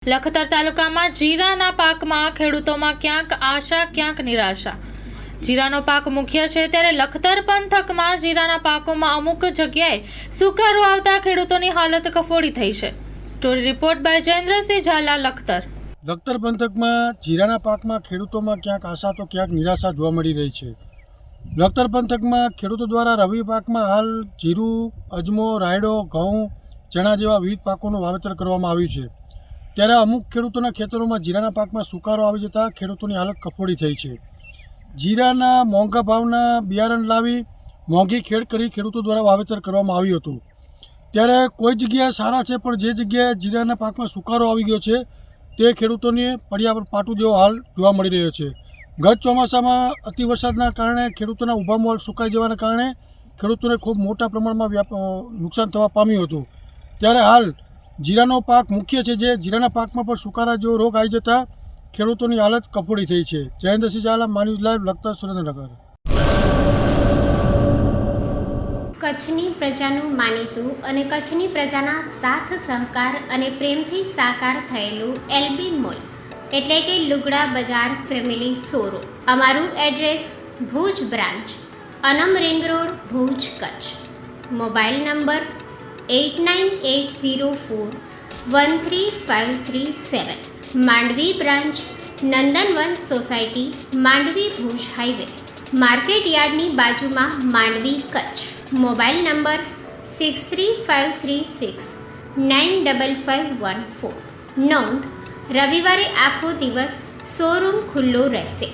લખતર તાલુકામાં જીરાના પાકમાં ખેડૂતોમાં ક્યાંક આશા ક્યાંક નિરાશા। જીરાનો પાક મુખ્ય છે ત્યારે લખતર પંથકમાં જીરાના પાકોમાં અમુક જગ્યાએ સુકારો આવતા ખેડૂતોની હાલત કફોડી થઈ છે। Story report by Jayendrasinh Zala, Lakhtar. Lakhtar પંથકમાં જીરાના પાકમાં ખેડૂતોમાં ક્યાંક આશા તો ક્યાંક નિરાશા જોવા મળી રહી છે। લખતર પંથકમાં ખેડૂતો દ્વારા રવિ પાકમાં હાલ જીરું, અજમો, રાયડો, ઘઉં, ચણા જેવા વિવિધ પાકોનું વાવેતર કરવામાં આવ્યું છે। ત્યારે અમુક ખેડૂતોના ખેતરોમાં જીરાના પાકમાં સુકારો આવી જતાં ખેડૂતોની હાલત કફોડી થઈ છે। જીરાના મોંઘા ભાવના બિયારણ લાવી મોંઘી ખેડ કરી ખેડૂતો દ્વારા વાવેતર કરવામાં આવ્યું હતું। ત્યારે કોઈ જગ્યાએ સારા છે, પણ જે જગ્યાએ જીરાના પાકમાં સુકારો આવી ગયો છે તે ખેડૂતોને પડ્યા પર પાટું જેવો હાલ જોવા મળી રહ્યો છે। ગત ચોમાસામાં અતિવરસાદના કારણે ખેડૂતોના ઊભા મોલ સુકાઈ જવાના કારણે ખેડૂતોને ખૂબ મોટા પ્રમાણમાં નુકસાન થવા પામ્યું હતું। ત્યારે હાલ જીરાનો પાક મુખ્ય છે, જે જીરાના પાકમાં પણ સુકારા જેવો રોગ આવી જતાં ખેડૂતોની હાલત કફોડી થઈ છે। જયેન્દ્રસિંહ ઝાલા, માન્યુઝ લાઈવ, લખતર, સુરેન્દ્રનગર। કચ્છની પ્રજાનું માનીતું અને કચ્છની પ્રજાના સાથ સહકાર અને પ્રેમથી સાકાર થયેલું એલબી મોલ એટલે કે લુગડા બજાર ફેમિલી શોરૂમ। અમારું address Bhuj branch, Anam ring road, Bhuj, Kutch. Mobile number 8980413537। Mandvi branch, Nandanvan society, Mandvi, Bhuj highway, market યાર્ડની બાજુમાં, માંડવી, કચ્છ। Mobile number 6353695514। નોંધ: રવિવારે આખો દિવસ શોરૂમ ખુલ્લો રહેશે।